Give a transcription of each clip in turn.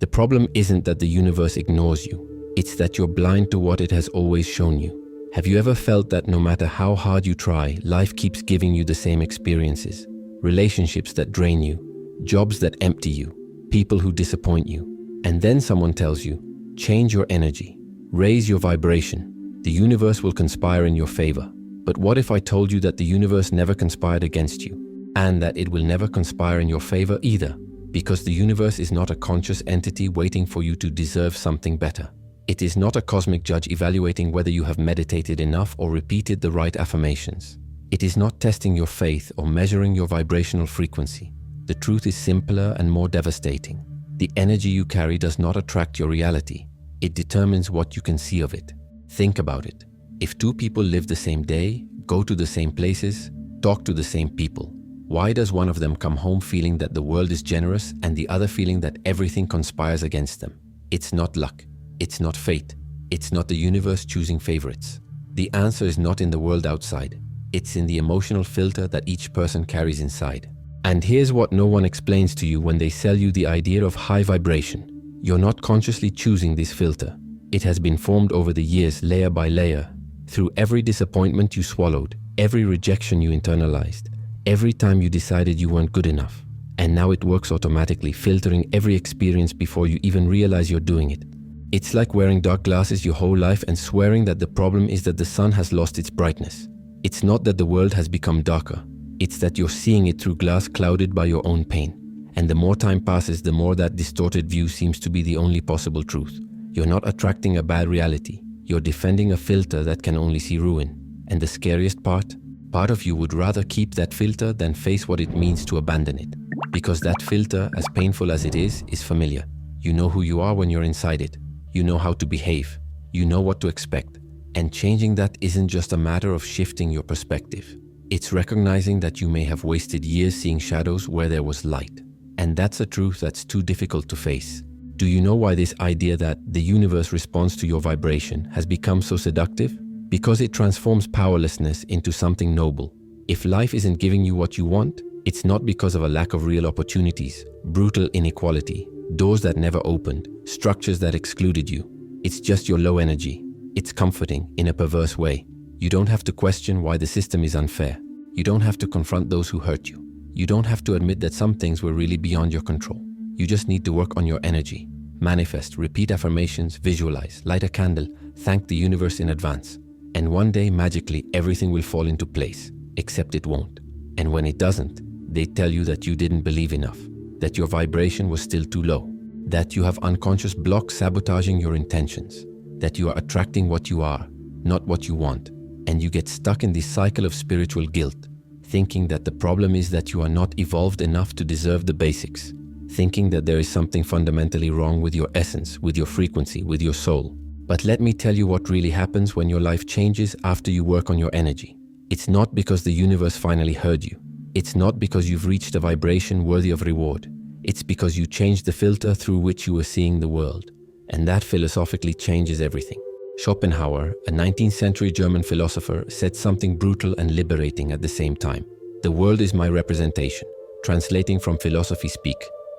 The problem isn't that the universe ignores you. It's that you're blind to what it has always shown you. Have you ever felt that no matter how hard you try, life keeps giving you the same experiences? Relationships that drain you, jobs that empty you, people who disappoint you. And then someone tells you, change your energy, raise your vibration. The universe will conspire in your favor. But what if I told you that the universe never conspired against you, and that it will never conspire in your favor either? Because the universe is not a conscious entity waiting for you to deserve something better. It is not a cosmic judge evaluating whether you have meditated enough or repeated the right affirmations. It is not testing your faith or measuring your vibrational frequency. The truth is simpler and more devastating. The energy you carry does not attract your reality. It determines what you can see of it. Think about it. If two people live the same day, go to the same places, talk to the same people, why does one of them come home feeling that the world is generous and the other feeling that everything conspires against them? It's not luck. It's not fate. It's not the universe choosing favorites. The answer is not in the world outside. It's in the emotional filter that each person carries inside. And here's what no one explains to you when they sell you the idea of high vibration. You're not consciously choosing this filter. It has been formed over the years, layer by layer, through every disappointment you swallowed, every rejection you internalized, every time you decided you weren't good enough. And now it works automatically, filtering every experience before you even realize you're doing it. It's like wearing dark glasses your whole life and swearing that the problem is that the sun has lost its brightness. It's not that the world has become darker. It's that you're seeing it through glass clouded by your own pain. And the more time passes, the more that distorted view seems to be the only possible truth. You're not attracting a bad reality. You're defending a filter that can only see ruin. And the scariest part of you would rather keep that filter than face what it means to abandon it. Because that filter, as painful as it is familiar. You know who you are when you're inside it. You know how to behave. You know what to expect. And changing that isn't just a matter of shifting your perspective. It's recognizing that you may have wasted years seeing shadows where there was light. And that's a truth that's too difficult to face. Do you know why this idea that the universe responds to your vibration has become so seductive? Because it transforms powerlessness into something noble. If life isn't giving you what you want, it's not because of a lack of real opportunities, brutal inequality, doors that never opened, structures that excluded you. It's just your low energy. It's comforting in a perverse way. You don't have to question why the system is unfair. You don't have to confront those who hurt you. You don't have to admit that some things were really beyond your control. You just need to work on your energy. Manifest, repeat affirmations, visualize, light a candle, thank the universe in advance. And one day, magically, everything will fall into place, except it won't. And when it doesn't, they tell you that you didn't believe enough, that your vibration was still too low, that you have unconscious blocks sabotaging your intentions, that you are attracting what you are, not what you want. And you get stuck in this cycle of spiritual guilt, thinking that the problem is that you are not evolved enough to deserve the basics, thinking that there is something fundamentally wrong with your essence, with your frequency, with your soul. But let me tell you what really happens when your life changes after you work on your energy. It's not because the universe finally heard you. It's not because you've reached a vibration worthy of reward. It's because you changed the filter through which you were seeing the world. And that philosophically changes everything. Schopenhauer, a 19th century German philosopher, said something brutal and liberating at the same time. The world is my representation. Translating from philosophy speak,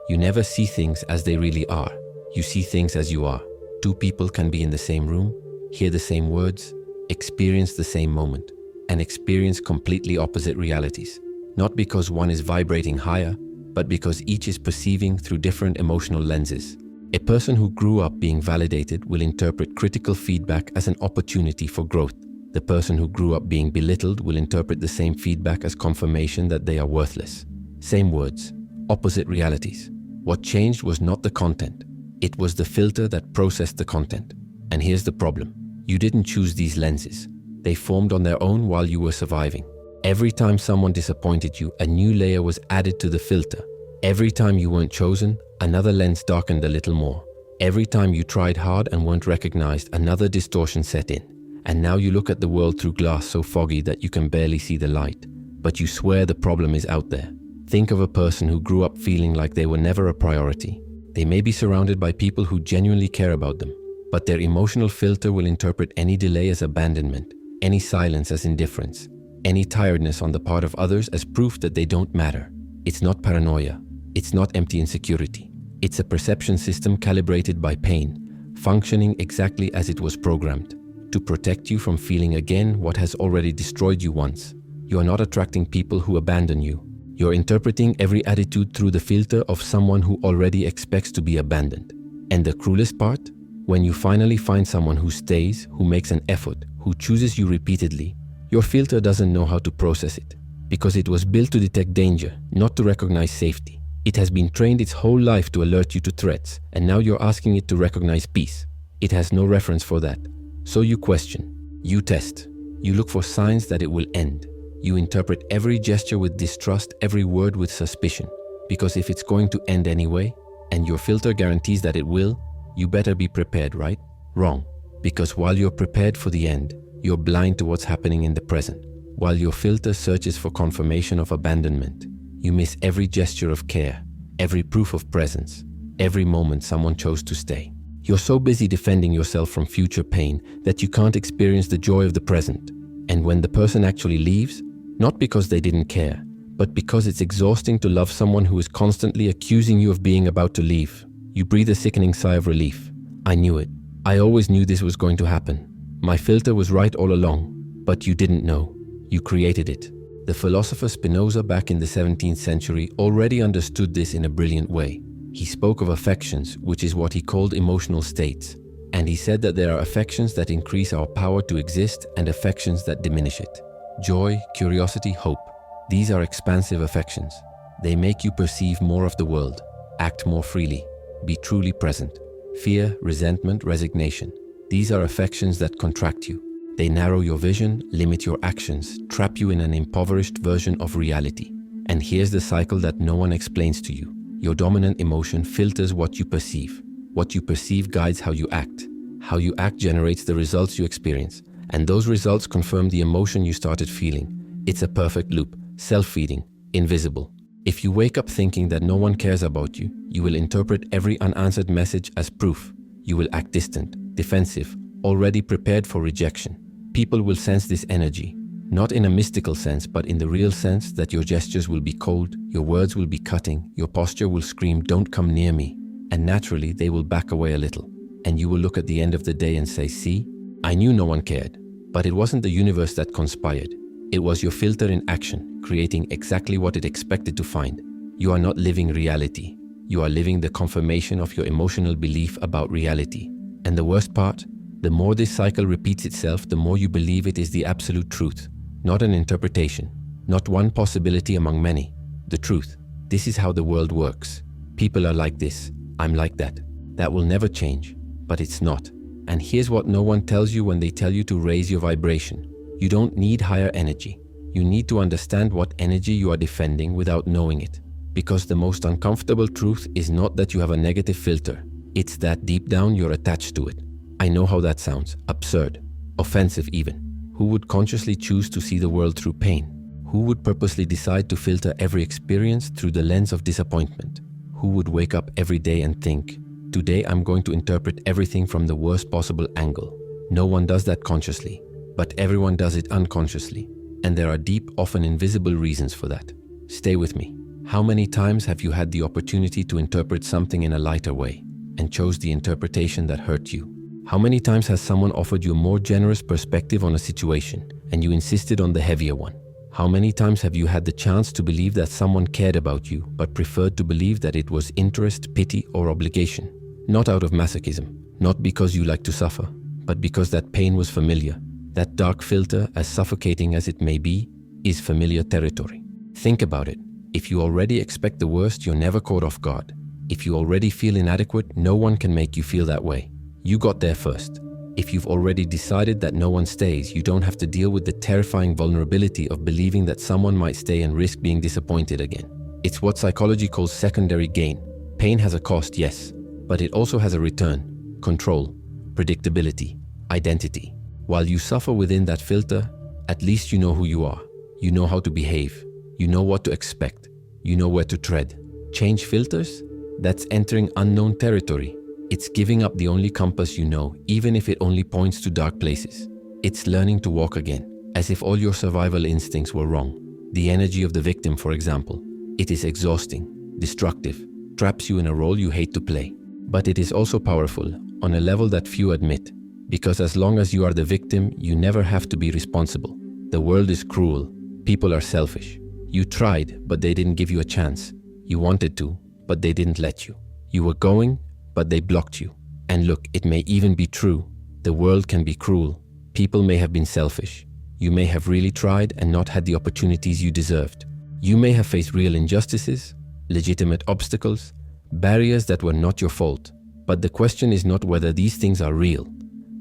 you never see things as they really are. You see things as you are. Two people can be in the same room, hear the same words, experience the same moment, and experience completely opposite realities. Not because one is vibrating higher, but because each is perceiving through different emotional lenses. A person who grew up being validated will interpret critical feedback as an opportunity for growth. The person who grew up being belittled will interpret the same feedback as confirmation that they are worthless. Same words, opposite realities. What changed was not the content. It was the filter that processed the content. And here's the problem. You didn't choose these lenses. They formed on their own while you were surviving. Every time someone disappointed you, a new layer was added to the filter. Every time you weren't chosen, another lens darkened a little more. Every time you tried hard and weren't recognized, another distortion set in. And now you look at the world through glass so foggy that you can barely see the light. But you swear the problem is out there. Think of a person who grew up feeling like they were never a priority. They may be surrounded by people who genuinely care about them, but their emotional filter will interpret any delay as abandonment, any silence as indifference, any tiredness on the part of others as proof that they don't matter. It's not paranoia. It's not empty insecurity. It's a perception system calibrated by pain, functioning exactly as it was programmed, to protect you from feeling again what has already destroyed you once. You are not attracting people who abandon you. You're interpreting every attitude through the filter of someone who already expects to be abandoned. And the cruelest part? When you finally find someone who stays, who makes an effort, who chooses you repeatedly, your filter doesn't know how to process it, because it was built to detect danger, not to recognize safety. It has been trained its whole life to alert you to threats, and now you're asking it to recognize peace. It has no reference for that. So you question, you test, you look for signs that it will end. You interpret every gesture with distrust, every word with suspicion, because if it's going to end anyway, and your filter guarantees that it will, you better be prepared, right? Wrong. Because while you're prepared for the end, you're blind to what's happening in the present. While your filter searches for confirmation of abandonment, you miss every gesture of care, every proof of presence, every moment someone chose to stay. You're so busy defending yourself from future pain that you can't experience the joy of the present. And when the person actually leaves, not because they didn't care, but because it's exhausting to love someone who is constantly accusing you of being about to leave, you breathe a sickening sigh of relief. I knew it. I always knew this was going to happen. My filter was right all along, but you didn't know. You created it. The philosopher Spinoza back in the 17th century already understood this in a brilliant way. He spoke of affections, which is what he called emotional states. And he said that there are affections that increase our power to exist and affections that diminish it. Joy, curiosity, hope. These are expansive affections. They make you perceive more of the world, act more freely, be truly present. Fear, resentment, resignation. These are affections that contract you. They narrow your vision, limit your actions, trap you in an impoverished version of reality. And here's the cycle that no one explains to you. Your dominant emotion filters what you perceive. What you perceive guides how you act. How you act generates the results you experience. And those results confirm the emotion you started feeling. It's a perfect loop, self-feeding, invisible. If you wake up thinking that no one cares about you, you will interpret every unanswered message as proof. You will act distant, defensive, already prepared for rejection. People will sense this energy, not in a mystical sense, but in the real sense that your gestures will be cold, your words will be cutting, your posture will scream, "Don't come near me." And naturally, they will back away a little. And you will look at the end of the day and say, "See, I knew no one cared." But it wasn't the universe that conspired. It was your filter in action, creating exactly what it expected to find. You are not living reality. You are living the confirmation of your emotional belief about reality. And the worst part? The more this cycle repeats itself, the more you believe it is the absolute truth, not an interpretation, not one possibility among many. The truth. This is how the world works. People are like this. I'm like that. That will never change. But it's not. And here's what no one tells you when they tell you to raise your vibration. You don't need higher energy. You need to understand what energy you are defending without knowing it. Because the most uncomfortable truth is not that you have a negative filter. It's that deep down you're attached to it. I know how that sounds. Absurd. Offensive even. Who would consciously choose to see the world through pain? Who would purposely decide to filter every experience through the lens of disappointment? Who would wake up every day and think, "Today I'm going to interpret everything from the worst possible angle"? No one does that consciously, but everyone does it unconsciously. And there are deep, often invisible reasons for that. Stay with me. How many times have you had the opportunity to interpret something in a lighter way and chose the interpretation that hurt you? How many times has someone offered you a more generous perspective on a situation and you insisted on the heavier one? How many times have you had the chance to believe that someone cared about you but preferred to believe that it was interest, pity, or obligation? Not out of masochism, not because you like to suffer, but because that pain was familiar. That dark filter, as suffocating as it may be, is familiar territory. Think about it. If you already expect the worst, you're never caught off guard. If you already feel inadequate, no one can make you feel that way. You got there first. If you've already decided that no one stays, you don't have to deal with the terrifying vulnerability of believing that someone might stay and risk being disappointed again. It's what psychology calls secondary gain. Pain has a cost, yes, but it also has a return: control, predictability, identity. While you suffer within that filter, at least you know who you are. You know how to behave. You know what to expect. You know where to tread. Change filters? That's entering unknown territory. It's giving up the only compass you know, even if it only points to dark places. It's learning to walk again, as if all your survival instincts were wrong. The energy of the victim, for example. It is exhausting, destructive. traps you in a role you hate to play. But it is also powerful, on a level that few admit, because as long as you are the victim, you never have to be responsible. The world is cruel. People are selfish. You tried, but they didn't give you a chance. You wanted to, but they didn't let you. You were going, but they blocked you. And look, it may even be true. The world can be cruel. People may have been selfish. You may have really tried and not had the opportunities you deserved. You may have faced real injustices, legitimate obstacles, barriers that were not your fault. But the question is not whether these things are real.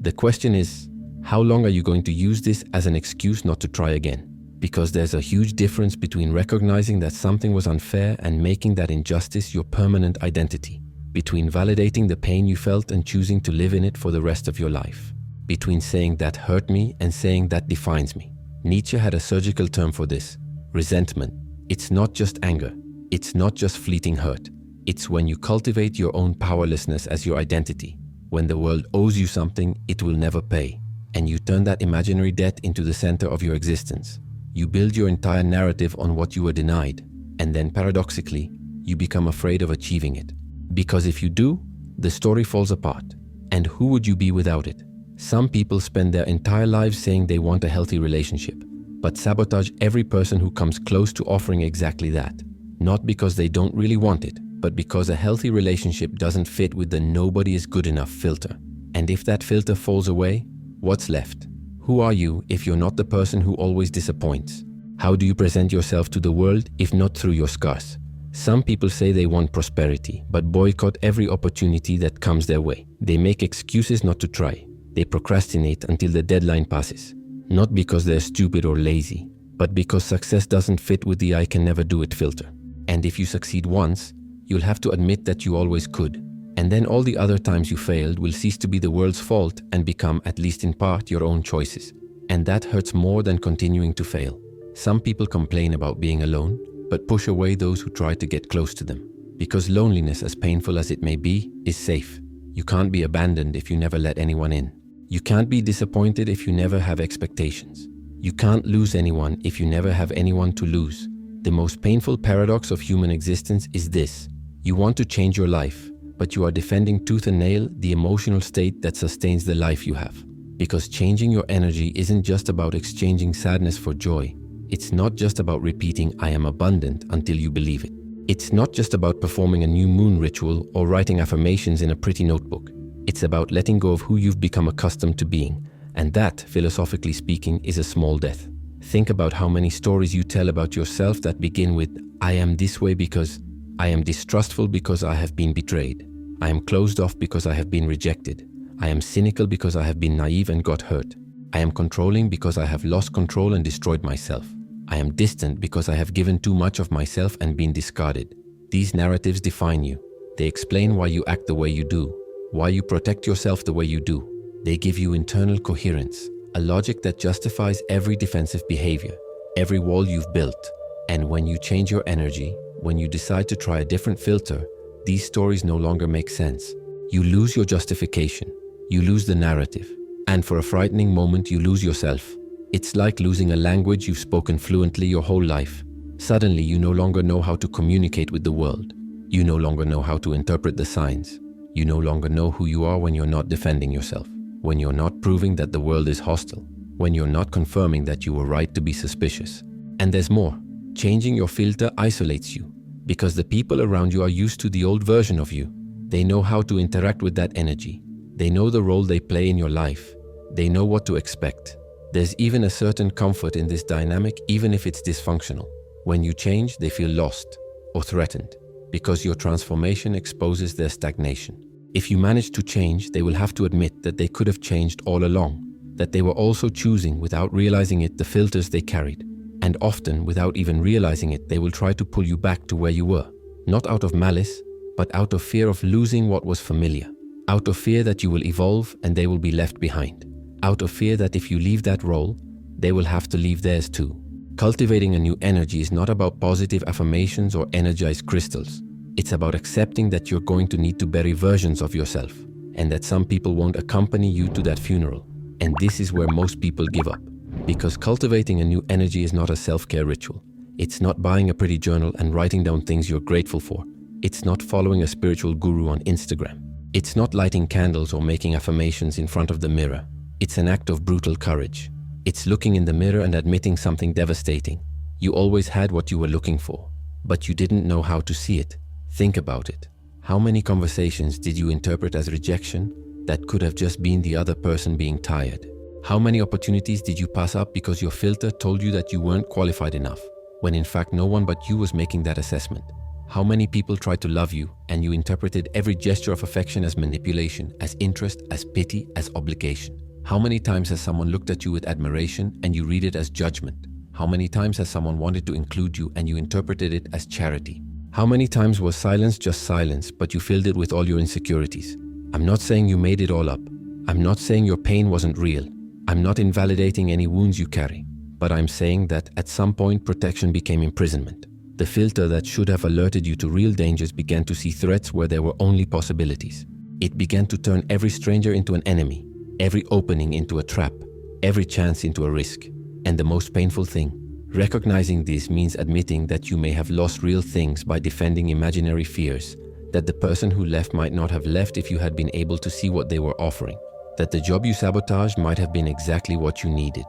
The question is, how long are you going to use this as an excuse not to try again? Because there's a huge difference between recognizing that something was unfair and making that injustice your permanent identity. Between validating the pain you felt and choosing to live in it for the rest of your life. Between saying that hurt me and saying that defines me. Nietzsche had a surgical term for this: resentment. It's not just anger. It's not just fleeting hurt. It's when you cultivate your own powerlessness as your identity. When the world owes you something it will never pay, and you turn that imaginary debt into the center of your existence. You build your entire narrative on what you were denied, and then paradoxically, you become afraid of achieving it. Because if you do, the story falls apart. And who would you be without it? Some people spend their entire lives saying they want a healthy relationship, but sabotage every person who comes close to offering exactly that. Not because they don't really want it, but because a healthy relationship doesn't fit with the nobody is good enough filter. And if that filter falls away, what's left? Who are you if you're not the person who always disappoints? How do you present yourself to the world if not through your scars? Some people say they want prosperity, but boycott every opportunity that comes their way. They make excuses not to try. They procrastinate until the deadline passes. Not because they're stupid or lazy, but because success doesn't fit with the I can never do it filter. And if you succeed once, you'll have to admit that you always could. And then all the other times you failed will cease to be the world's fault and become, at least in part, your own choices. And that hurts more than continuing to fail. Some people complain about being alone, but push away those who try to get close to them. Because loneliness, as painful as it may be, is safe. You can't be abandoned if you never let anyone in. You can't be disappointed if you never have expectations. You can't lose anyone if you never have anyone to lose. The most painful paradox of human existence is this: you want to change your life, but you are defending tooth and nail the emotional state that sustains the life you have. Because changing your energy isn't just about exchanging sadness for joy. It's not just about repeating "I am abundant" until you believe it. It's not just about performing a new moon ritual or writing affirmations in a pretty notebook. It's about letting go of who you've become accustomed to being. And that, philosophically speaking, is a small death. Think about how many stories you tell about yourself that begin with "I am this way because," "I am distrustful because I have been betrayed," "I am closed off because I have been rejected," "I am cynical because I have been naive and got hurt," "I am controlling because I have lost control and destroyed myself," "I am distant because I have given too much of myself and been discarded." These narratives define you. They explain why you act the way you do, why you protect yourself the way you do. They give you internal coherence, a logic that justifies every defensive behavior, every wall you've built. And when you change your energy, when you decide to try a different filter, these stories no longer make sense. You lose your justification, you lose the narrative, and for a frightening moment you lose yourself. It's like losing a language you've spoken fluently your whole life. Suddenly you no longer know how to communicate with the world. You no longer know how to interpret the signs. You no longer know who you are when you're not defending yourself, when you're not proving that the world is hostile, when you're not confirming that you were right to be suspicious. And there's more. Changing your filter isolates you, because the people around you are used to the old version of you. They know how to interact with that energy. They know the role they play in your life. They know what to expect. There's even a certain comfort in this dynamic, even if it's dysfunctional. When you change, they feel lost or threatened, because your transformation exposes their stagnation. If you manage to change, they will have to admit that they could have changed all along, that they were also choosing, without realizing it, the filters they carried. And often, without even realizing it, they will try to pull you back to where you were, not out of malice, but out of fear of losing what was familiar, out of fear that you will evolve and they will be left behind, out of fear that if you leave that role, they will have to leave theirs too. Cultivating a new energy is not about positive affirmations or energized crystals. It's about accepting that you're going to need to bury versions of yourself, and that some people won't accompany you to that funeral. And this is where most people give up, because cultivating a new energy is not a self-care ritual. It's not buying a pretty journal and writing down things you're grateful for. It's not following a spiritual guru on Instagram. It's not lighting candles or making affirmations in front of the mirror. It's an act of brutal courage. It's looking in the mirror and admitting something devastating. You always had what you were looking for, but you didn't know how to see it. Think about it. How many conversations did you interpret as rejection that could have just been the other person being tired? How many opportunities did you pass up because your filter told you that you weren't qualified enough, when in fact no one but you was making that assessment? How many people tried to love you and you interpreted every gesture of affection as manipulation, as interest, as pity, as obligation? How many times has someone looked at you with admiration and you read it as judgment? How many times has someone wanted to include you and you interpreted it as charity? How many times was silence just silence, but you filled it with all your insecurities? I'm not saying you made it all up. I'm not saying your pain wasn't real. I'm not invalidating any wounds you carry. But I'm saying that at some point protection became imprisonment. The filter that should have alerted you to real dangers began to see threats where there were only possibilities. It began to turn every stranger into an enemy, every opening into a trap, every chance into a risk. And the most painful thing, recognizing this means admitting that you may have lost real things by defending imaginary fears, that the person who left might not have left if you had been able to see what they were offering, that the job you sabotaged might have been exactly what you needed,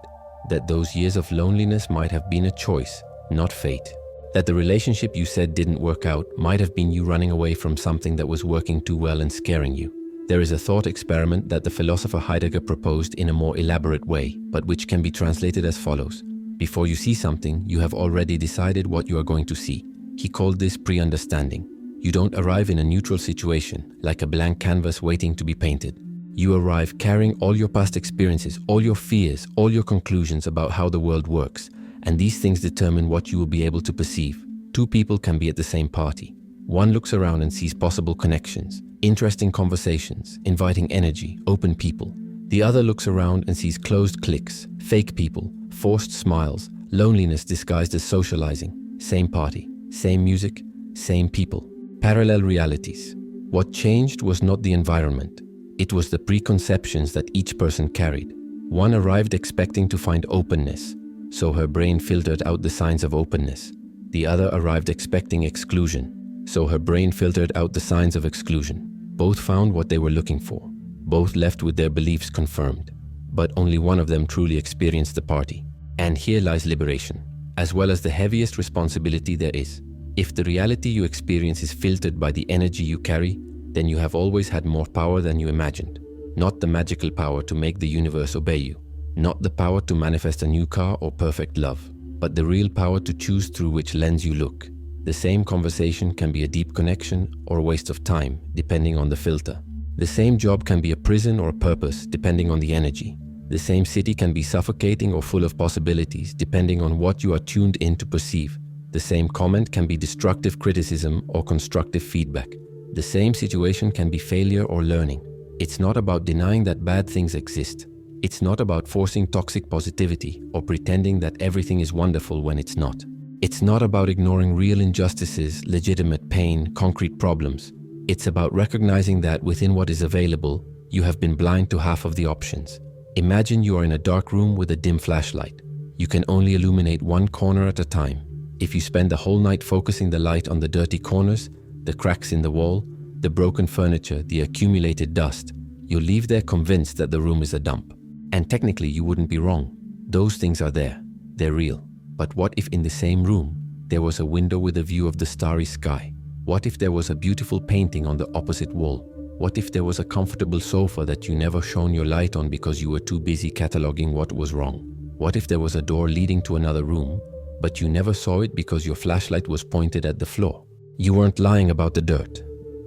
that those years of loneliness might have been a choice, not fate, that the relationship you said didn't work out might have been you running away from something that was working too well and scaring you. There is a thought experiment that the philosopher Heidegger proposed in a more elaborate way, but which can be translated as follows. Before you see something, you have already decided what you are going to see. He called this pre-understanding. You don't arrive in a neutral situation, like a blank canvas waiting to be painted. You arrive carrying all your past experiences, all your fears, all your conclusions about how the world works, and these things determine what you will be able to perceive. Two people can be at the same party. One looks around and sees possible connections, interesting conversations, inviting energy, open people. The other looks around and sees closed cliques, fake people, forced smiles, loneliness disguised as socializing. Same party, same music, same people. Parallel realities. What changed was not the environment. It was the preconceptions that each person carried. One arrived expecting to find openness, so her brain filtered out the signs of openness. The other arrived expecting exclusion, so her brain filtered out the signs of exclusion. Both found what they were looking for. Both left with their beliefs confirmed. But only one of them truly experienced the party. And here lies liberation, as well as the heaviest responsibility there is. If the reality you experience is filtered by the energy you carry, then you have always had more power than you imagined. Not the magical power to make the universe obey you. Not the power to manifest a new car or perfect love, but the real power to choose through which lens you look. The same conversation can be a deep connection or a waste of time, depending on the filter. The same job can be a prison or a purpose, depending on the energy. The same city can be suffocating or full of possibilities, depending on what you are tuned in to perceive. The same comment can be destructive criticism or constructive feedback. The same situation can be failure or learning. It's not about denying that bad things exist. It's not about forcing toxic positivity or pretending that everything is wonderful when it's not. It's not about ignoring real injustices, legitimate pain, concrete problems. It's about recognizing that within what is available, you have been blind to half of the options. Imagine you are in a dark room with a dim flashlight. You can only illuminate one corner at a time. If you spend the whole night focusing the light on the dirty corners, the cracks in the wall, the broken furniture, the accumulated dust, you'll leave there convinced that the room is a dump. And technically you wouldn't be wrong. Those things are there. They're real. But what if in the same room, there was a window with a view of the starry sky? What if there was a beautiful painting on the opposite wall? What if there was a comfortable sofa that you never shone your light on because you were too busy cataloging what was wrong? What if there was a door leading to another room, but you never saw it because your flashlight was pointed at the floor? You weren't lying about the dirt,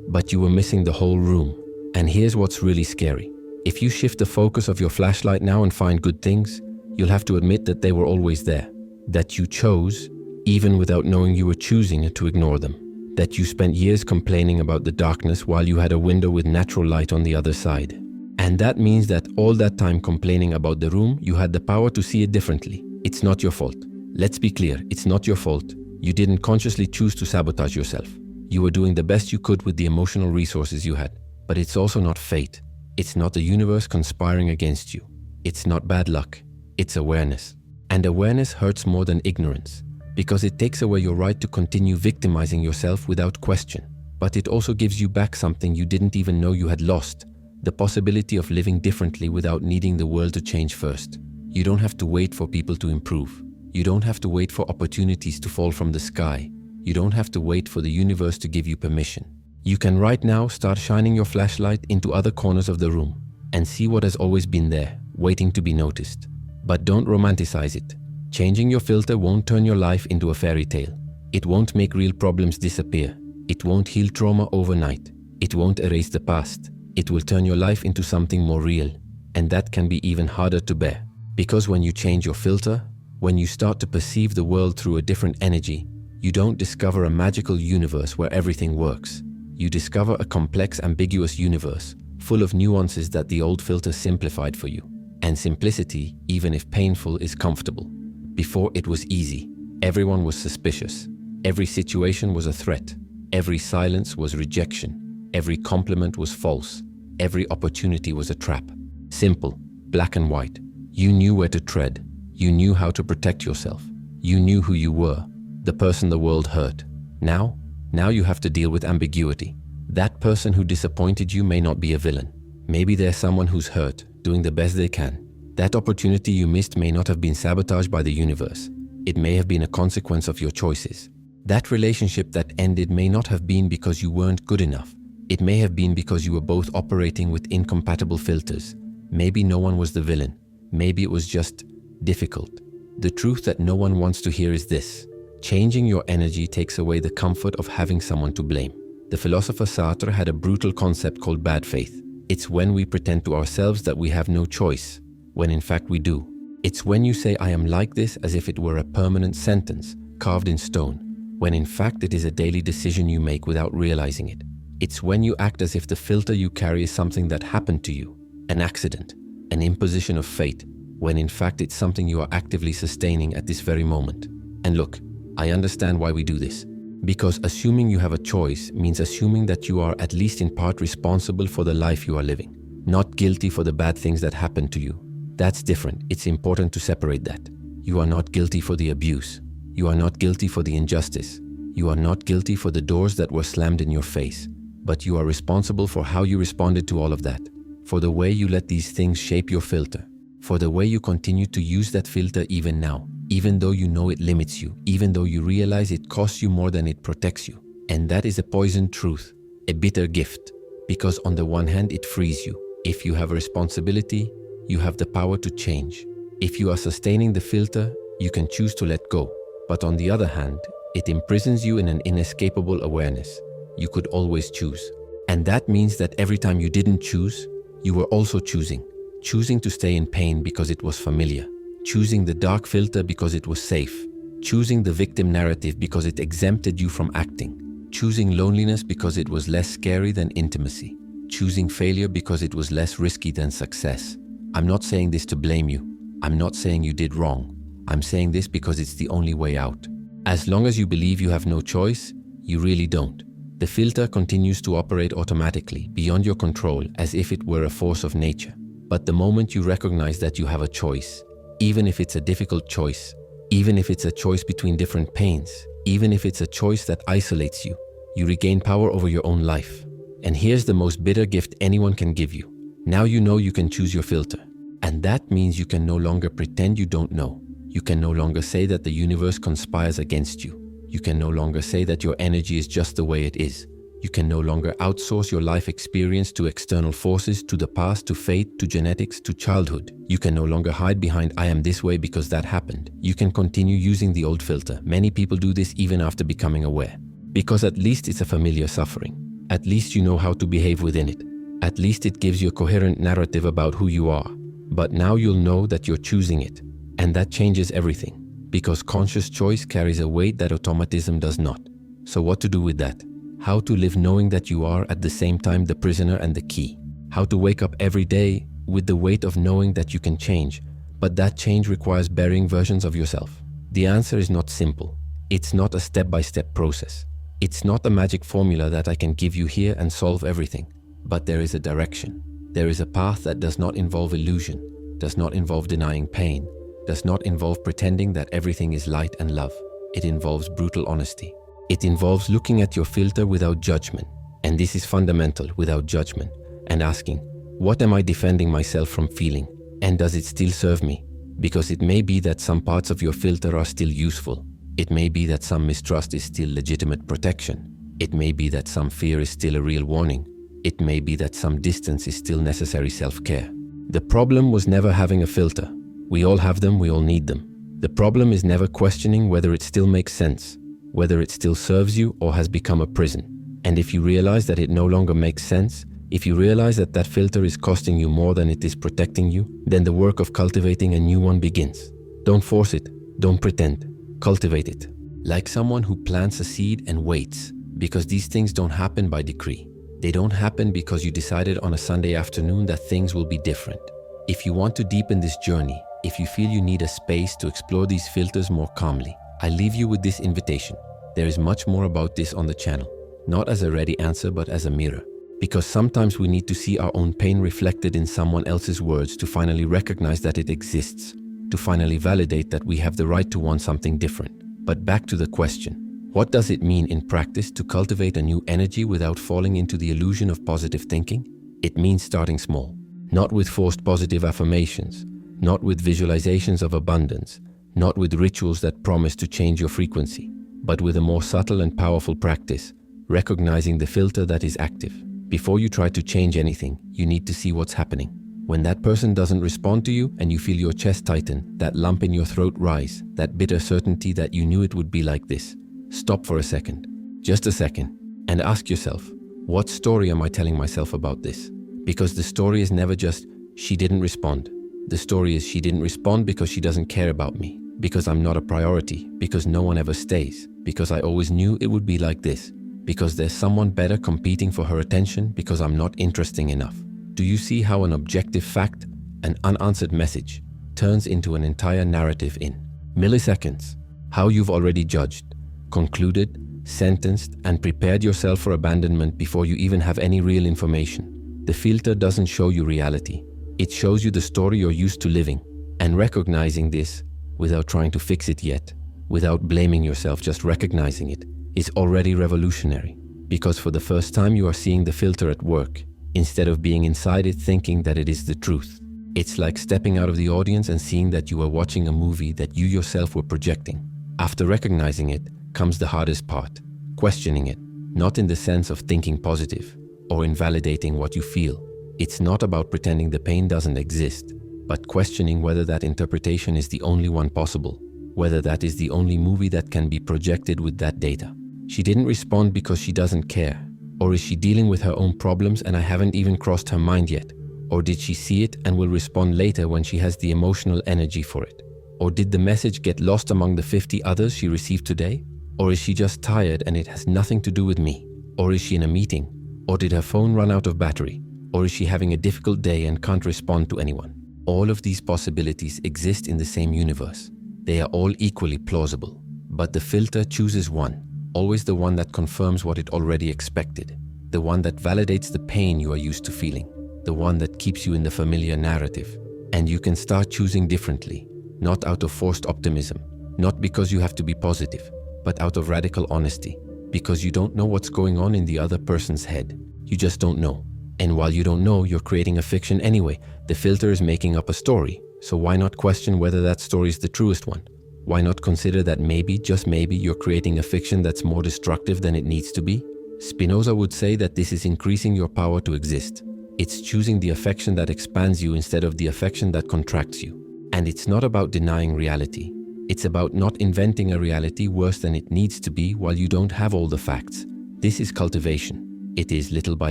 but you were missing the whole room. And here's what's really scary. If you shift the focus of your flashlight now and find good things, you'll have to admit that they were always there. That you chose, even without knowing you were choosing, to ignore them. That you spent years complaining about the darkness while you had a window with natural light on the other side. And that means that all that time complaining about the room, you had the power to see it differently. It's not your fault. Let's be clear, it's not your fault. You didn't consciously choose to sabotage yourself. You were doing the best you could with the emotional resources you had. But it's also not fate. It's not the universe conspiring against you. It's not bad luck. It's awareness. And awareness hurts more than ignorance, because it takes away your right to continue victimizing yourself without question. But it also gives you back something you didn't even know you had lost, the possibility of living differently without needing the world to change first. You don't have to wait for people to improve. You don't have to wait for opportunities to fall from the sky. You don't have to wait for the universe to give you permission. You can right now start shining your flashlight into other corners of the room and see what has always been there, waiting to be noticed. But don't romanticize it. Changing your filter won't turn your life into a fairy tale. It won't make real problems disappear. It won't heal trauma overnight. It won't erase the past. It will turn your life into something more real. And that can be even harder to bear. Because when you change your filter, when you start to perceive the world through a different energy, you don't discover a magical universe where everything works. You discover a complex, ambiguous universe, full of nuances that the old filter simplified for you. And simplicity, even if painful, is comfortable. Before it was easy. Everyone was suspicious. Every situation was a threat. Every silence was rejection. Every compliment was false. Every opportunity was a trap. Simple, black and white. You knew where to tread. You knew how to protect yourself. You knew who you were, the person the world hurt. Now you have to deal with ambiguity. That person who disappointed you may not be a villain. Maybe they're someone who's hurt, doing the best they can. That opportunity you missed may not have been sabotaged by the universe. It may have been a consequence of your choices. That relationship that ended may not have been because you weren't good enough. It may have been because you were both operating with incompatible filters. Maybe no one was the villain. Maybe it was just difficult. The truth that no one wants to hear is this: changing your energy takes away the comfort of having someone to blame. The philosopher Sartre had a brutal concept called bad faith. It's when we pretend to ourselves that we have no choice, when in fact we do. It's when you say, "I am like this," as if it were a permanent sentence, carved in stone, when in fact it is a daily decision you make without realizing it. It's when you act as if the filter you carry is something that happened to you, an accident, an imposition of fate, when in fact it's something you are actively sustaining at this very moment. And look, I understand why we do this. Because assuming you have a choice means assuming that you are at least in part responsible for the life you are living, not guilty for the bad things that happened to you. That's different. It's important to separate that. You are not guilty for the abuse. You are not guilty for the injustice. You are not guilty for the doors that were slammed in your face. But you are responsible for how you responded to all of that, for the way you let these things shape your filter, for the way you continue to use that filter even now, even though you know it limits you, even though you realize it costs you more than it protects you. And that is a poisoned truth, a bitter gift, because on the one hand it frees you. If you have a responsibility, you have the power to change. If you are sustaining the filter, you can choose to let go. But on the other hand, it imprisons you in an inescapable awareness. You could always choose. And that means that every time you didn't choose, you were also choosing. Choosing to stay in pain because it was familiar. Choosing the dark filter because it was safe. Choosing the victim narrative because it exempted you from acting. Choosing loneliness because it was less scary than intimacy. Choosing failure because it was less risky than success. I'm not saying this to blame you. I'm not saying you did wrong. I'm saying this because it's the only way out. As long as you believe you have no choice, you really don't. The filter continues to operate automatically, beyond your control, as if it were a force of nature. But the moment you recognize that you have a choice, even if it's a difficult choice, even if it's a choice between different pains, even if it's a choice that isolates you, you regain power over your own life. And here's the most bitter gift anyone can give you. Now you know you can choose your filter. And that means you can no longer pretend you don't know. You can no longer say that the universe conspires against you. You can no longer say that your energy is just the way it is. You can no longer outsource your life experience to external forces, to the past, to fate, to genetics, to childhood. You can no longer hide behind "I am this way because that happened." You can continue using the old filter. Many people do this even after becoming aware. Because at least it's a familiar suffering. At least you know how to behave within it. At least it gives you a coherent narrative about who you are. But now you'll know that you're choosing it. And that changes everything. Because conscious choice carries a weight that automatism does not. So what to do with that? How to live knowing that you are at the same time the prisoner and the key. How to wake up every day with the weight of knowing that you can change, but that change requires burying versions of yourself. The answer is not simple. It's not a step-by-step process. It's not a magic formula that I can give you here and solve everything. But there is a direction. There is a path that does not involve illusion, does not involve denying pain, does not involve pretending that everything is light and love. It involves brutal honesty. It involves looking at your filter without judgment, and this is fundamental, without judgment, and asking, what am I defending myself from feeling, and does it still serve me? Because it may be that some parts of your filter are still useful. It may be that some mistrust is still legitimate protection. It may be that some fear is still a real warning. It may be that some distance is still necessary self-care. The problem was never having a filter. We all have them, we all need them. The problem is never questioning whether it still makes sense, whether it still serves you or has become a prison. And if you realize that it no longer makes sense, if you realize that that filter is costing you more than it is protecting you, then the work of cultivating a new one begins. Don't force it, don't pretend, cultivate it. Like someone who plants a seed and waits, because these things don't happen by decree. They don't happen because you decided on a Sunday afternoon that things will be different. If you want to deepen this journey, if you feel you need a space to explore these filters more calmly, I leave you with this invitation. There is much more about this on the channel, not as a ready answer but as a mirror. Because sometimes we need to see our own pain reflected in someone else's words to finally recognize that it exists, to finally validate that we have the right to want something different. But back to the question, what does it mean in practice to cultivate a new energy without falling into the illusion of positive thinking? It means starting small, not with forced positive affirmations, not with visualizations of abundance, not with rituals that promise to change your frequency, but with a more subtle and powerful practice, recognizing the filter that is active. Before you try to change anything, you need to see what's happening. When that person doesn't respond to you and you feel your chest tighten, that lump in your throat rise, that bitter certainty that you knew it would be like this, stop for a second, just a second, and ask yourself, what story am I telling myself about this? Because the story is never just, she didn't respond. The story is, she didn't respond because she doesn't care about me, because I'm not a priority, because no one ever stays, because I always knew it would be like this, because there's someone better competing for her attention, because I'm not interesting enough. Do you see how an objective fact, an unanswered message, turns into an entire narrative in milliseconds? How you've already judged, concluded, sentenced, and prepared yourself for abandonment before you even have any real information. The filter doesn't show you reality. It shows you the story you're used to living. And recognizing this, without trying to fix it yet, without blaming yourself, just recognizing it, is already revolutionary. Because for the first time you are seeing the filter at work, instead of being inside it thinking that it is the truth. It's like stepping out of the audience and seeing that you are watching a movie that you yourself were projecting. After recognizing it comes the hardest part, questioning it, not in the sense of thinking positive or invalidating what you feel. It's not about pretending the pain doesn't exist, but questioning whether that interpretation is the only one possible, whether that is the only movie that can be projected with that data. She didn't respond because she doesn't care, or is she dealing with her own problems and I haven't even crossed her mind yet? Or did she see it and will respond later when she has the emotional energy for it? Or did the message get lost among the 50 others she received today? Or is she just tired and it has nothing to do with me? Or is she in a meeting? Or did her phone run out of battery? Or is she having a difficult day and can't respond to anyone? All of these possibilities exist in the same universe. They are all equally plausible. But the filter chooses one, always the one that confirms what it already expected, the one that validates the pain you are used to feeling, the one that keeps you in the familiar narrative. And you can start choosing differently, not out of forced optimism, not because you have to be positive, but out of radical honesty, because you don't know what's going on in the other person's head. You just don't know. And while you don't know, you're creating a fiction anyway. The filter is making up a story. So why not question whether that story is the truest one? Why not consider that maybe, just maybe, you're creating a fiction that's more destructive than it needs to be? Spinoza would say that this is increasing your power to exist. It's choosing the affection that expands you instead of the affection that contracts you. And it's not about denying reality. It's about not inventing a reality worse than it needs to be while you don't have all the facts. This is cultivation. It is little by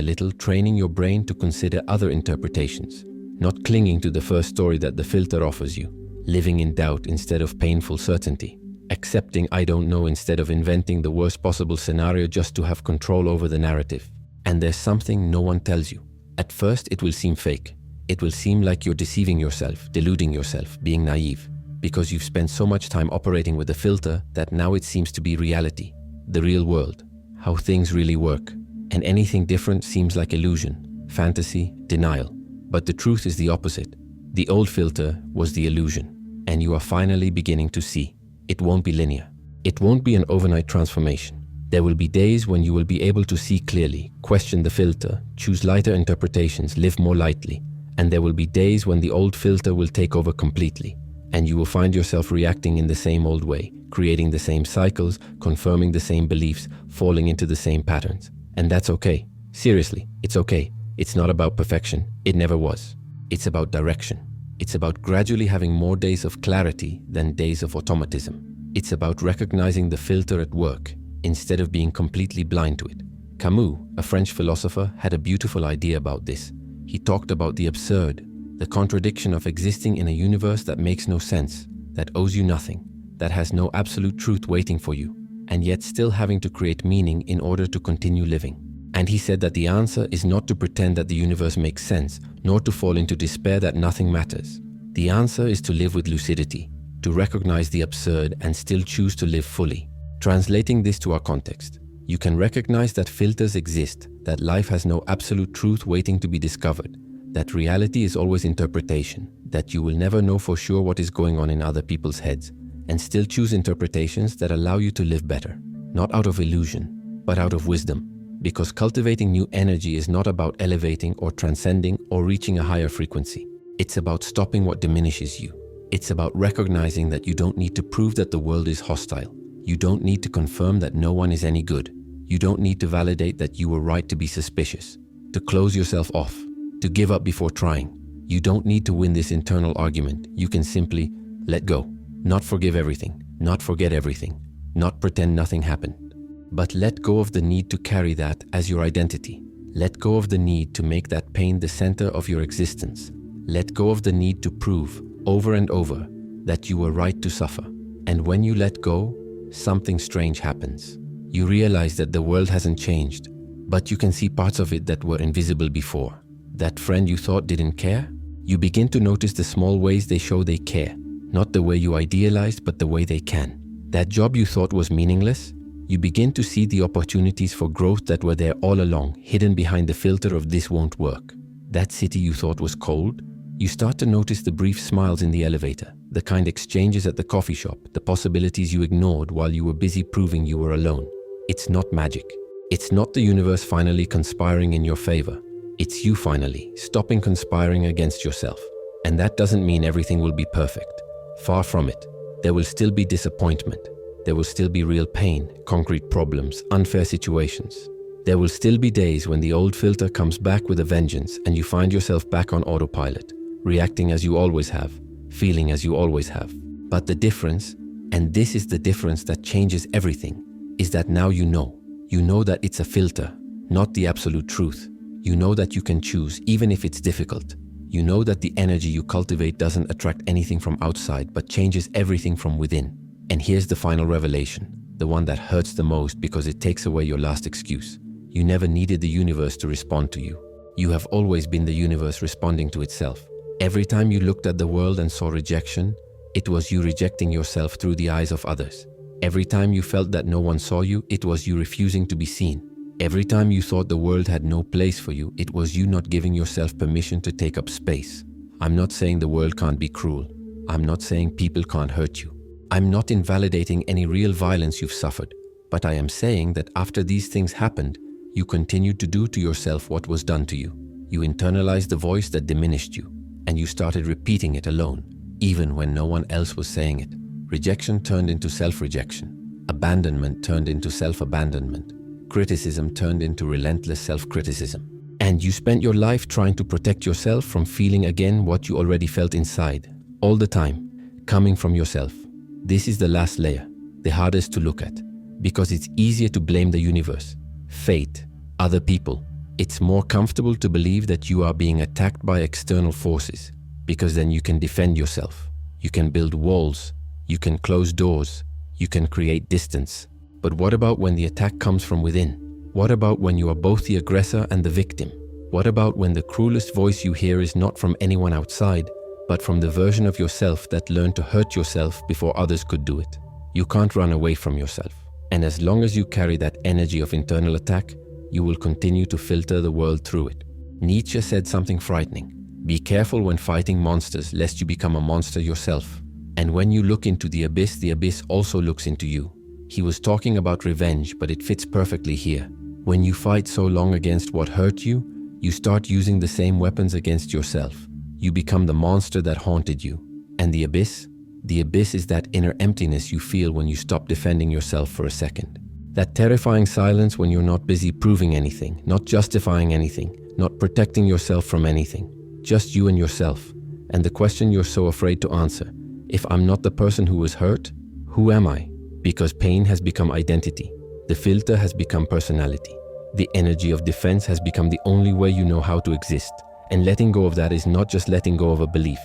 little training your brain to consider other interpretations, not clinging to the first story that the filter offers you, living in doubt instead of painful certainty, accepting I don't know instead of inventing the worst possible scenario just to have control over the narrative. And there's something no one tells you. At first it will seem fake. It will seem like you're deceiving yourself, deluding yourself, being naive, because you've spent so much time operating with a filter that now it seems to be reality, the real world, how things really work. And anything different seems like illusion, fantasy, denial. But the truth is the opposite. The old filter was the illusion, and you are finally beginning to see. It won't be linear. It won't be an overnight transformation. There will be days when you will be able to see clearly, question the filter, choose lighter interpretations, live more lightly. And there will be days when the old filter will take over completely, and you will find yourself reacting in the same old way, creating the same cycles, confirming the same beliefs, falling into the same patterns. And that's okay. Seriously, it's okay. It's not about perfection. It never was. It's about direction. It's about gradually having more days of clarity than days of automatism. It's about recognizing the filter at work instead of being completely blind to it. Camus, a French philosopher, had a beautiful idea about this. He talked about the absurd, the contradiction of existing in a universe that makes no sense, that owes you nothing, that has no absolute truth waiting for you, and yet still having to create meaning in order to continue living. And he said that the answer is not to pretend that the universe makes sense, nor to fall into despair that nothing matters. The answer is to live with lucidity, to recognize the absurd and still choose to live fully. Translating this to our context, you can recognize that filters exist, that life has no absolute truth waiting to be discovered, that reality is always interpretation, that you will never know for sure what is going on in other people's heads, and still choose interpretations that allow you to live better, not out of illusion, but out of wisdom. Because cultivating new energy is not about elevating or transcending or reaching a higher frequency. It's about stopping what diminishes you. It's about recognizing that you don't need to prove that the world is hostile. You don't need to confirm that no one is any good. You don't need to validate that you were right to be suspicious, to close yourself off, to give up before trying. You don't need to win this internal argument. You can simply let go, not forgive everything, not forget everything, not pretend nothing happened. But let go of the need to carry that as your identity. Let go of the need to make that pain the center of your existence. Let go of the need to prove over and over that you were right to suffer. And when you let go, something strange happens. You realize that the world hasn't changed, but you can see parts of it that were invisible before. That friend you thought didn't care? You begin to notice the small ways they show they care, not the way you idealized, but the way they can. That job you thought was meaningless? You begin to see the opportunities for growth that were there all along, hidden behind the filter of this won't work. That city you thought was cold? You start to notice the brief smiles in the elevator, the kind exchanges at the coffee shop, the possibilities you ignored while you were busy proving you were alone. It's not magic. It's not the universe finally conspiring in your favor. It's you finally stopping conspiring against yourself. And that doesn't mean everything will be perfect. Far from it. There will still be disappointment. There will still be real pain, concrete problems, unfair situations. There will still be days when the old filter comes back with a vengeance and you find yourself back on autopilot, reacting as you always have, feeling as you always have. But the difference, and this is the difference that changes everything, is that now you know. You know that it's a filter, not the absolute truth. You know that you can choose even if it's difficult. You know that the energy you cultivate doesn't attract anything from outside but changes everything from within. And here's the final revelation, the one that hurts the most because it takes away your last excuse. You never needed the universe to respond to you. You have always been the universe responding to itself. Every time you looked at the world and saw rejection, it was you rejecting yourself through the eyes of others. Every time you felt that no one saw you, it was you refusing to be seen. Every time you thought the world had no place for you, it was you not giving yourself permission to take up space. I'm not saying the world can't be cruel. I'm not saying people can't hurt you. I'm not invalidating any real violence you've suffered, but I am saying that after these things happened, you continued to do to yourself what was done to you. You internalized the voice that diminished you, and you started repeating it alone, even when no one else was saying it. Rejection turned into self-rejection. Abandonment turned into self-abandonment. Criticism turned into relentless self-criticism. And you spent your life trying to protect yourself from feeling again what you already felt inside, all the time, coming from yourself. This is the last layer, the hardest to look at, because it's easier to blame the universe, fate, other people. It's more comfortable to believe that you are being attacked by external forces, because then you can defend yourself. You can build walls, you can close doors, you can create distance. But what about when the attack comes from within? What about when you are both the aggressor and the victim? What about when the cruelest voice you hear is not from anyone outside, but from the version of yourself that learned to hurt yourself before others could do it? You can't run away from yourself. And as long as you carry that energy of internal attack, you will continue to filter the world through it. Nietzsche said something frightening. Be careful when fighting monsters, lest you become a monster yourself. And when you look into the abyss also looks into you. He was talking about revenge, but it fits perfectly here. When you fight so long against what hurt you, you start using the same weapons against yourself. You become the monster that haunted you. And the abyss? The abyss is that inner emptiness you feel when you stop defending yourself for a second. That terrifying silence when you're not busy proving anything, not justifying anything, not protecting yourself from anything. Just you and yourself. And the question you're so afraid to answer, if I'm not the person who was hurt, who am I? Because pain has become identity. The filter has become personality. The energy of defense has become the only way you know how to exist. And letting go of that is not just letting go of a belief.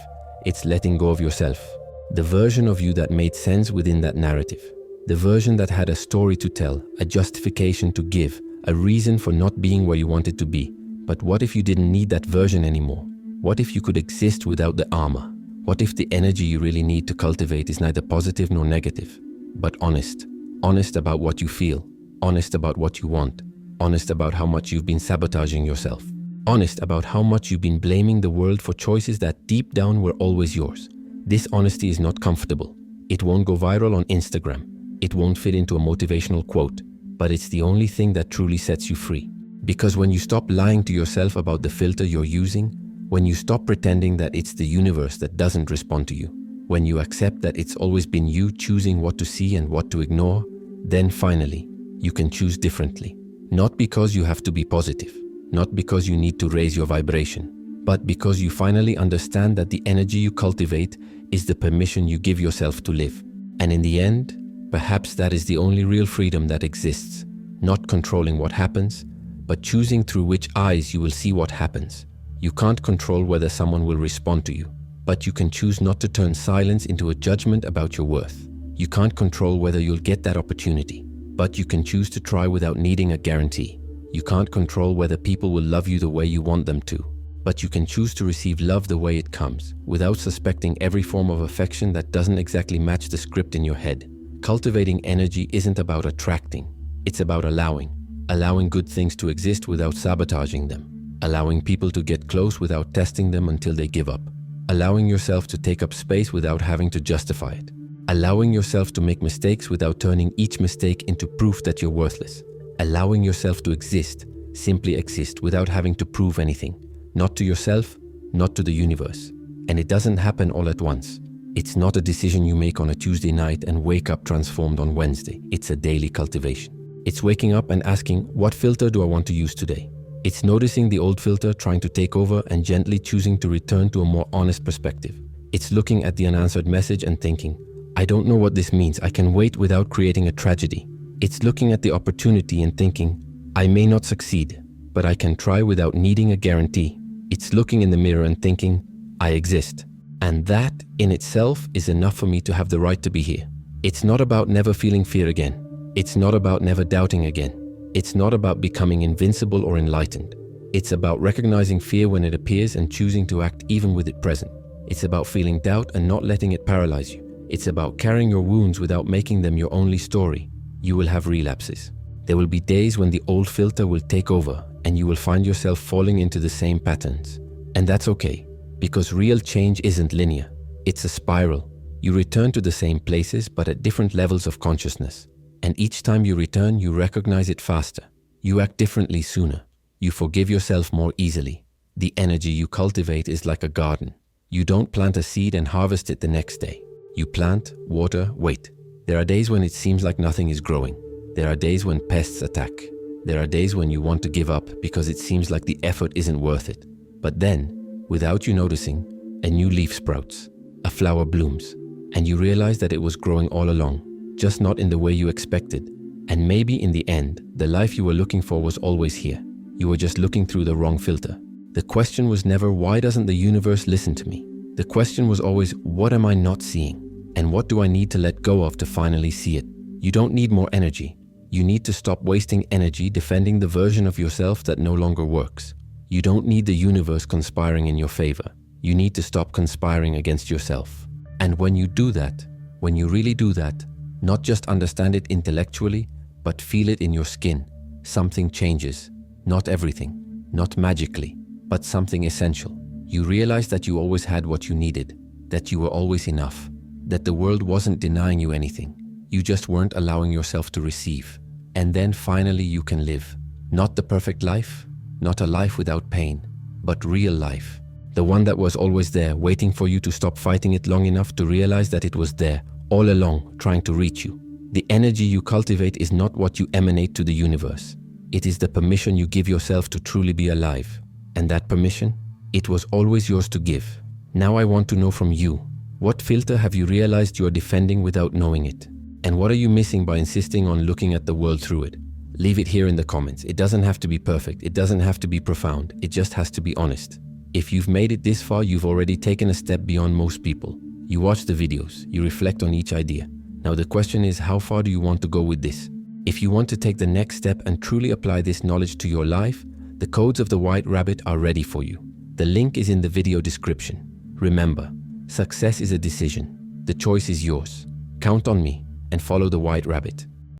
It's letting go of yourself. The version of you that made sense within that narrative. The version that had a story to tell, a justification to give, a reason for not being where you wanted to be. But what if you didn't need that version anymore? What if you could exist without the armor? What if the energy you really need to cultivate is neither positive nor negative, but honest? Honest about what you feel, honest about what you want, honest about how much you've been sabotaging yourself, honest about how much you've been blaming the world for choices that deep down were always yours. This honesty is not comfortable. It won't go viral on Instagram. It won't fit into a motivational quote, but it's the only thing that truly sets you free. Because when you stop lying to yourself about the filter you're using, when you stop pretending that it's the universe that doesn't respond to you, when you accept that it's always been you choosing what to see and what to ignore, then finally, you can choose differently. Not because you have to be positive, not because you need to raise your vibration, but because you finally understand that the energy you cultivate is the permission you give yourself to live. And in the end, perhaps that is the only real freedom that exists. Not controlling what happens, but choosing through which eyes you will see what happens. You can't control whether someone will respond to you, but you can choose not to turn silence into a judgment about your worth. You can't control whether you'll get that opportunity, but you can choose to try without needing a guarantee. You can't control whether people will love you the way you want them to, but you can choose to receive love the way it comes, without suspecting every form of affection that doesn't exactly match the script in your head. Cultivating energy isn't about attracting, it's about allowing good things to exist without sabotaging them. Allowing people to get close without testing them until they give up. Allowing yourself to take up space without having to justify it. Allowing yourself to make mistakes without turning each mistake into proof that you're worthless. Allowing yourself to exist, simply exist without having to prove anything. Not to yourself, not to the universe. And it doesn't happen all at once. It's not a decision you make on a Tuesday night and wake up transformed on Wednesday. It's a daily cultivation. It's waking up and asking, what filter do I want to use today? It's noticing the old filter trying to take over and gently choosing to return to a more honest perspective. It's looking at the unanswered message and thinking, I don't know what this means, I can wait without creating a tragedy. It's looking at the opportunity and thinking, I may not succeed, but I can try without needing a guarantee. It's looking in the mirror and thinking, I exist. And that in itself is enough for me to have the right to be here. It's not about never feeling fear again. It's not about never doubting again. It's not about becoming invincible or enlightened. It's about recognizing fear when it appears and choosing to act even with it present. It's about feeling doubt and not letting it paralyze you. It's about carrying your wounds without making them your only story. You will have relapses. There will be days when the old filter will take over and you will find yourself falling into the same patterns. And that's okay, because real change isn't linear. It's a spiral. You return to the same places but at different levels of consciousness. And each time you return, you recognize it faster. You act differently sooner. You forgive yourself more easily. The energy you cultivate is like a garden. You don't plant a seed and harvest it the next day. You plant, water, wait. There are days when it seems like nothing is growing. There are days when pests attack. There are days when you want to give up because it seems like the effort isn't worth it. But then, without you noticing, a new leaf sprouts, a flower blooms, and you realize that it was growing all along. Just not in the way you expected. And maybe in the end, the life you were looking for was always here. You were just looking through the wrong filter. The question was never, why doesn't the universe listen to me? The question was always, what am I not seeing? And what do I need to let go of to finally see it? You don't need more energy. You need to stop wasting energy defending the version of yourself that no longer works. You don't need the universe conspiring in your favor. You need to stop conspiring against yourself. And when you do that, when you really do that, not just understand it intellectually, but feel it in your skin, something changes. Not everything, not magically, but something essential. You realize that you always had what you needed, that you were always enough, that the world wasn't denying you anything, You just weren't allowing yourself to receive. And then finally you can live. Not the perfect life, not a life without pain, but real life. The one that was always there, waiting for you to stop fighting it long enough to realize that it was there, all along, trying to reach you. The energy you cultivate is not what you emanate to the universe. It is the permission you give yourself to truly be alive. And that permission, it was always yours to give. Now I want to know from you, what filter have you realized you are defending without knowing it? And what are you missing by insisting on looking at the world through it? Leave it here in the comments. It doesn't have to be perfect. It doesn't have to be profound. It just has to be honest. If you've made it this far, you've already taken a step beyond most people. You watch the videos, you reflect on each idea. Now the question is, how far do you want to go with this? If you want to take the next step and truly apply this knowledge to your life, the codes of the White Rabbit are ready for you. The link is in the video description. Remember, success is a decision. The choice is yours. Count on me and follow the White Rabbit.